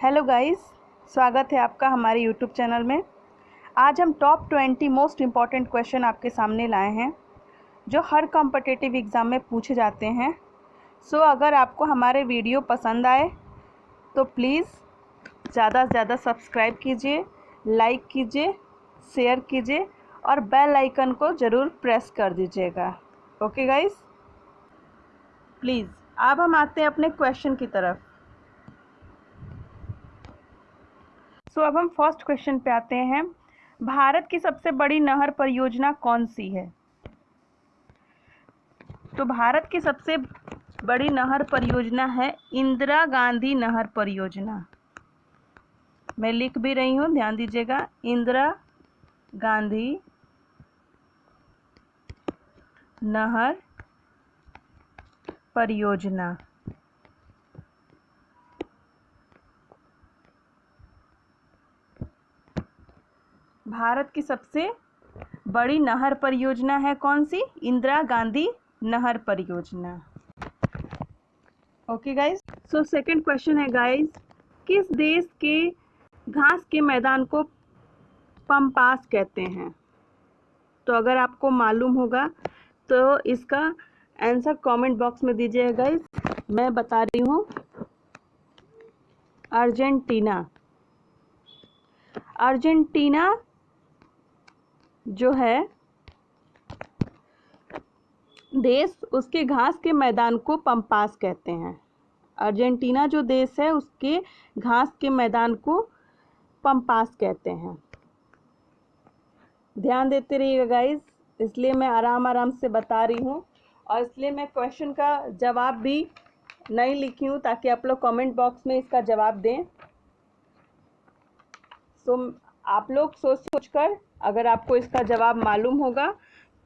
Hello guys, स्वागत है आपका हमारे यूट्यूब चैनल में। आज हम टॉप 20 मोस्ट इम्पॉर्टेंट क्वेश्चन आपके सामने लाए हैं जो हर कॉम्पिटिटिव एग्ज़ाम में पूछे जाते हैं। अगर आपको हमारे वीडियो पसंद आए तो प्लीज़ ज़्यादा से ज़्यादा सब्सक्राइब कीजिए, लाइक कीजिए, शेयर कीजिए और बेल आइकन को ज़रूर प्रेस कर दीजिएगा। Okay guys, please. अब हम आते हैं अपने क्वेश्चन की तरफ। अब हम फर्स्ट क्वेश्चन पे आते हैं। भारत की सबसे बड़ी नहर परियोजना कौन सी है? तो भारत की सबसे बड़ी नहर परियोजना है इंदिरा गांधी नहर परियोजना। मैं लिख भी रही हूँ, ध्यान दीजिएगा, इंदिरा गांधी नहर परियोजना। भारत की सबसे बड़ी नहर परियोजना है कौन सी? इंदिरा गांधी नहर परियोजना। ओके गाइस, सेकंड क्वेश्चन है गाइस, किस देश के घास के मैदान को पम्पास कहते हैं? तो अगर आपको मालूम होगा तो इसका आंसर कमेंट बॉक्स में दीजिएगा गाइस। मैं बता रही हूँ, अर्जेंटीना। अर्जेंटीना जो है देश, उसके घास के मैदान को पम्पास कहते हैं। अर्जेंटीना जो देश है उसके घास के मैदान को पम्पास कहते हैं। ध्यान देते रहिएगा गाइस, इसलिए मैं आराम आराम से बता रही हूँ और इसलिए मैं क्वेश्चन का जवाब भी नहीं लिखी हूँ ताकि आप लोग कमेंट बॉक्स में इसका जवाब दें। आप लोग सोच कर अगर आपको इसका जवाब मालूम होगा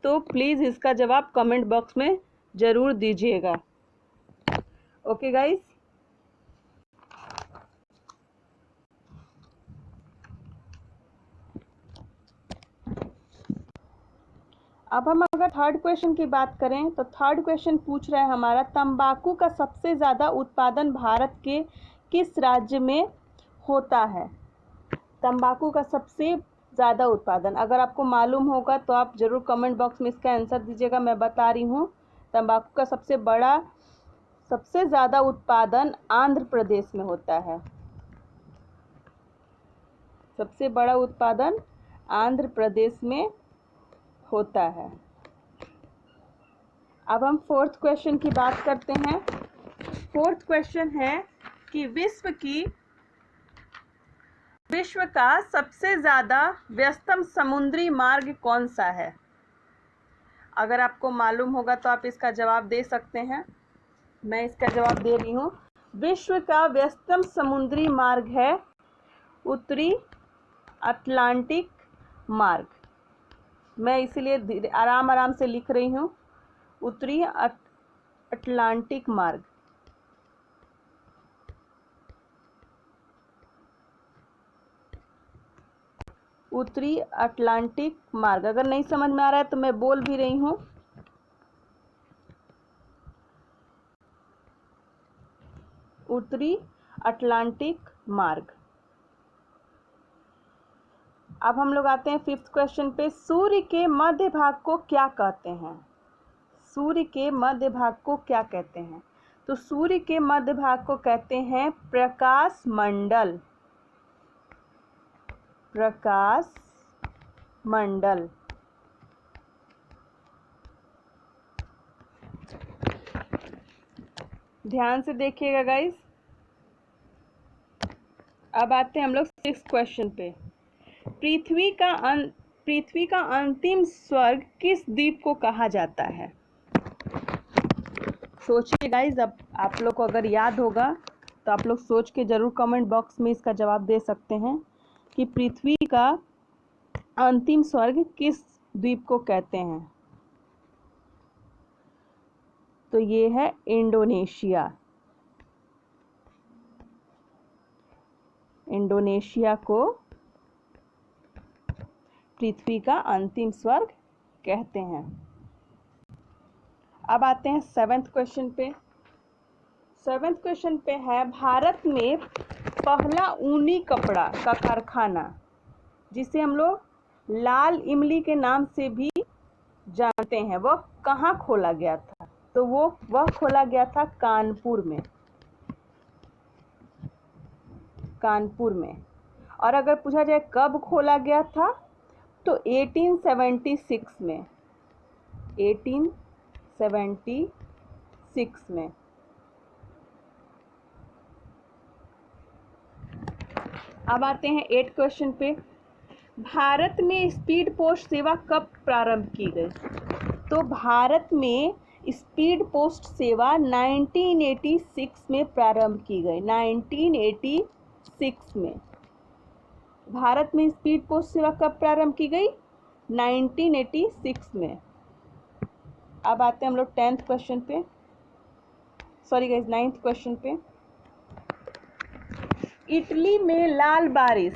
तो प्लीज़ इसका जवाब कमेंट बॉक्स में ज़रूर दीजिएगा। ओके गाइस, अब हम अगर थर्ड क्वेश्चन की बात करें तो थर्ड क्वेश्चन पूछ रहा है हमारा, तंबाकू का सबसे ज़्यादा उत्पादन भारत के किस राज्य में होता है? तंबाकू का सबसे ज़्यादा उत्पादन, अगर आपको मालूम होगा तो आप ज़रूर कमेंट बॉक्स में इसका आंसर दीजिएगा। मैं बता रही हूँ, तंबाकू का सबसे ज़्यादा उत्पादन आंध्र प्रदेश में होता है। सबसे बड़ा उत्पादन आंध्र प्रदेश में होता है। अब हम फोर्थ क्वेश्चन की बात करते हैं। फोर्थ क्वेश्चन है कि विश्व का सबसे ज़्यादा व्यस्तम समुद्री मार्ग कौन सा है? अगर आपको मालूम होगा तो आप इसका जवाब दे सकते हैं। मैं इसका जवाब दे रही हूँ। विश्व का व्यस्तम समुद्री मार्ग है उत्तरी अटलांटिक मार्ग। मैं इसीलिए आराम आराम से लिख रही हूँ, उत्तरी अटलांटिक मार्ग। उत्तरी अटलांटिक मार्ग। अगर नहीं समझ में आ रहा है तो मैं बोल भी रही हूँ, उत्तरी अटलांटिक मार्ग। अब हम लोग आते हैं फिफ्थ क्वेश्चन पे। सूर्य के मध्य भाग को क्या कहते हैं? सूर्य के मध्य भाग को क्या कहते हैं? तो सूर्य के मध्य भाग को कहते हैं प्रकाश मंडल। प्रकाश मंडल। ध्यान से देखिएगा गाइस। अब आते हैं हम लोग सिक्स्थ क्वेश्चन पे। पृथ्वी का अंतिम स्वर्ग किस द्वीप को कहा जाता है? सोचिए गाइस, अब आप लोग को अगर याद होगा तो आप लोग सोच के ज़रूर कमेंट बॉक्स में इसका जवाब दे सकते हैं कि पृथ्वी का अंतिम स्वर्ग किस द्वीप को कहते हैं। तो ये है इंडोनेशिया। इंडोनेशिया को पृथ्वी का अंतिम स्वर्ग कहते हैं। अब आते हैं सेवेंथ क्वेश्चन पे। सेवेंथ क्वेश्चन पे है, भारत में पहला ऊनी कपड़ा का कारखाना, जिसे हम लोग लाल इमली के नाम से भी जानते हैं, वह कहाँ खोला गया था? तो वह खोला गया था कानपुर में। कानपुर में। और अगर पूछा जाए कब खोला गया था, तो 1876 में। 1876 में। अब आते हैं 8 क्वेश्चन पे। भारत में स्पीड पोस्ट सेवा कब प्रारंभ की गई? तो भारत में स्पीड पोस्ट सेवा 1986 में प्रारंभ की गई। 1986 में भारत में स्पीड पोस्ट सेवा कब प्रारंभ की गई? 1986 में। अब आते हैं हम लोग 10th क्वेश्चन पे, सॉरी गाइस 9th क्वेश्चन पे। इटली में लाल बारिश,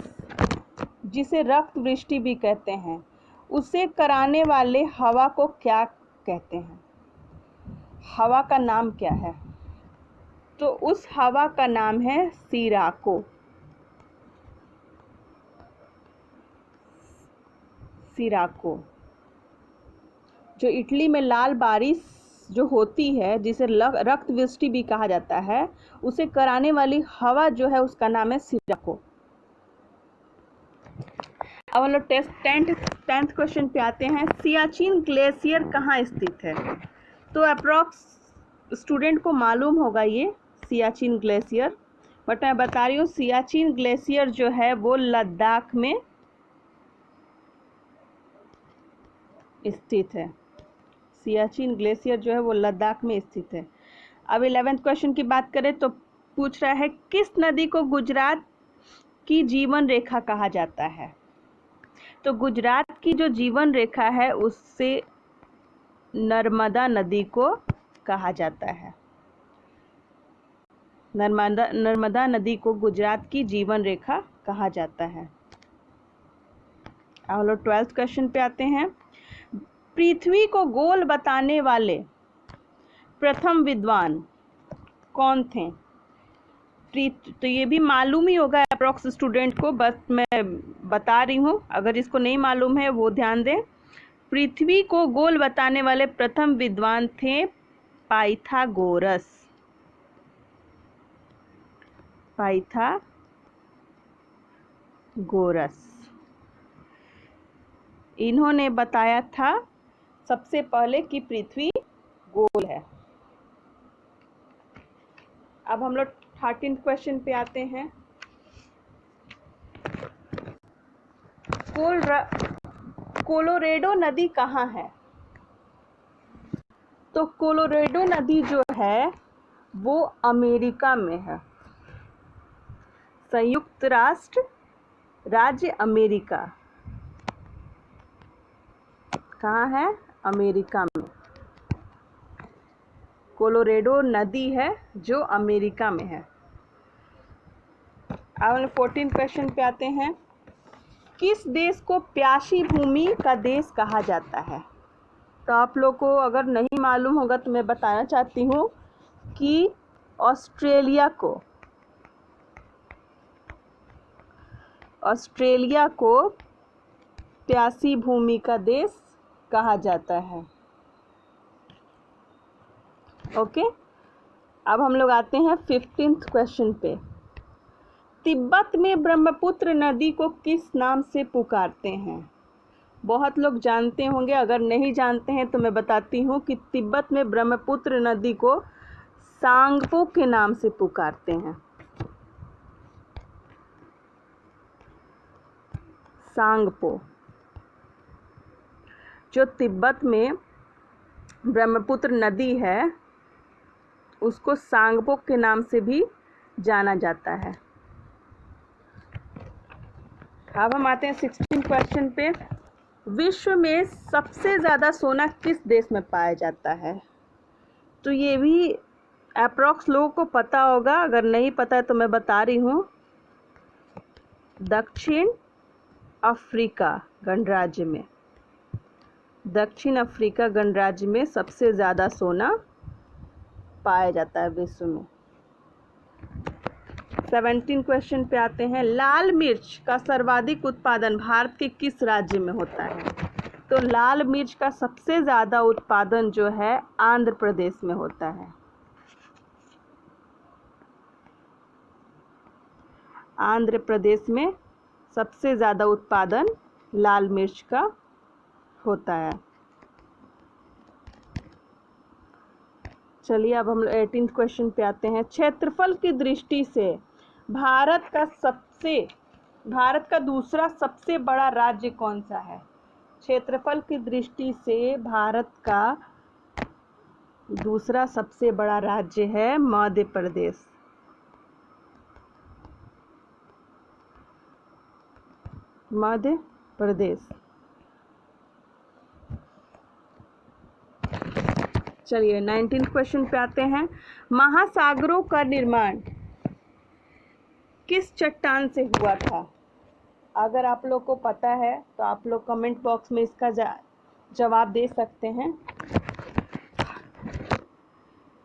जिसे रक्त वृष्टि भी कहते हैं, उसे कराने वाले हवा को क्या कहते हैं? हवा का नाम क्या है? तो उस हवा का नाम है सिराको। सिराको। जो इटली में लाल बारिश जो होती है, जिसे रक्त वृष्टि भी कहा जाता है, उसे कराने वाली हवा जो है उसका नाम है सिराको। अब हम लोग 10th क्वेश्चन पे आते हैं। सियाचिन ग्लेशियर कहाँ स्थित है? तो अप्रॉक्स स्टूडेंट को मालूम होगा ये सियाचिन ग्लेशियर, बट मैं बता रही हूँ सियाचिन ग्लेशियर जो है वो लद्दाख में स्थित है। सियाचिन ग्लेशियर जो है वो लद्दाख में स्थित है। अब 11th क्वेश्चन की बात करें तो पूछ रहा है किस नदी को गुजरात की जीवन रेखा कहा जाता है? तो गुजरात की जो जीवन रेखा है उससे नर्मदा नदी को कहा जाता है। नर्मदा नदी को गुजरात की जीवन रेखा कहा जाता है। अब लोग 12th क्वेश्चन पे आते हैं। पृथ्वी को गोल बताने वाले प्रथम विद्वान कौन थे? तो ये भी मालूम ही होगा अप्रॉक्स स्टूडेंट को, बस मैं बता रही हूँ, अगर इसको नहीं मालूम है वो ध्यान दें। पृथ्वी को गोल बताने वाले प्रथम विद्वान थे पाइथागोरस। पाइथागोरस। इन्होंने बताया था सबसे पहले कि पृथ्वी गोल है। अब हम लोग 13th क्वेश्चन पे आते हैं। कोलोरेडो नदी कहाँ है? तो कोलोरेडो नदी जो है वो अमेरिका में है। संयुक्त राष्ट्र राज्य अमेरिका। कहाँ है? अमेरिका में। कोलोरेडो नदी है जो अमेरिका में है। अब 14th क्वेश्चन पे आते हैं। किस देश को प्यासी भूमि का देश कहा जाता है? तो आप लोग को अगर नहीं मालूम होगा तो मैं बताना चाहती हूँ कि ऑस्ट्रेलिया को प्यासी भूमि का देश कहा जाता है। ओके। अब हम लोग आते हैं 15th क्वेश्चन पे। तिब्बत में ब्रह्मपुत्र नदी को किस नाम से पुकारते हैं? बहुत लोग जानते होंगे, अगर नहीं जानते हैं तो मैं बताती हूँ कि तिब्बत में ब्रह्मपुत्र नदी को सांगपो के नाम से पुकारते हैं। सांगपो। जो तिब्बत में ब्रह्मपुत्र नदी है उसको सांगपो के नाम से भी जाना जाता है। अब हम आते हैं 16 क्वेश्चन पे। विश्व में सबसे ज़्यादा सोना किस देश में पाया जाता है? तो ये भी अप्रॉक्स लोगों को पता होगा, अगर नहीं पता है तो मैं बता रही हूँ। दक्षिण अफ्रीका गणराज्य में। दक्षिण अफ्रीका गणराज्य में सबसे ज़्यादा सोना पाया जाता है विश्व में। 17 क्वेश्चन पे आते हैं। लाल मिर्च का सर्वाधिक उत्पादन भारत के किस राज्य में होता है? तो लाल मिर्च का सबसे ज़्यादा उत्पादन जो है आंध्र प्रदेश में होता है। आंध्र प्रदेश में सबसे ज़्यादा उत्पादन लाल मिर्च का होता है। चलिए अब हम 18 क्वेश्चन पे आते हैं। क्षेत्रफल की दृष्टि से भारत का दूसरा सबसे बड़ा राज्य कौन सा है? क्षेत्रफल की दृष्टि से भारत का दूसरा सबसे बड़ा राज्य है मध्य प्रदेश। मध्य प्रदेश। चलिए 19 क्वेश्चन पे आते हैं। महासागरों का निर्माण किस चट्टान से हुआ था? अगर आप लोग को पता है तो आप लोग कमेंट बॉक्स में इसका जवाब दे सकते हैं।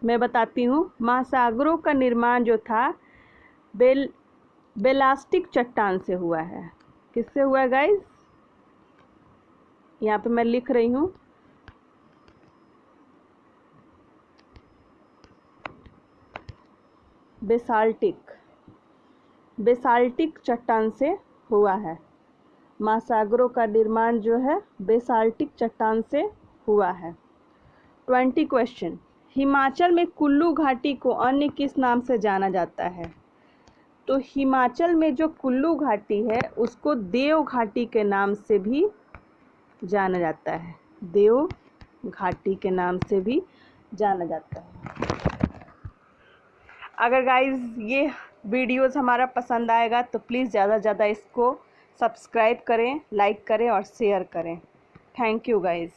मैं बताती हूँ। महासागरों का निर्माण जो था बेलास्टिक चट्टान से हुआ है। किससे हुआ है गाइस? यहाँ पे मैं लिख रही हूँ। बेसाल्टिक चट्टान से हुआ है। महासागरों का निर्माण जो है बेसाल्टिक चट्टान से हुआ है। 20 क्वेश्चन। हिमाचल में कुल्लू घाटी को अन्य किस नाम से जाना जाता है? तो हिमाचल में जो कुल्लू घाटी है उसको देव घाटी के नाम से भी जाना जाता है। देव घाटी के नाम से भी जाना जाता है। अगर गाइस ये वीडियोस हमारा पसंद आएगा तो प्लीज़ ज़्यादा से ज़्यादा इसको सब्सक्राइब करें, लाइक करें और शेयर करें। Thank you guys.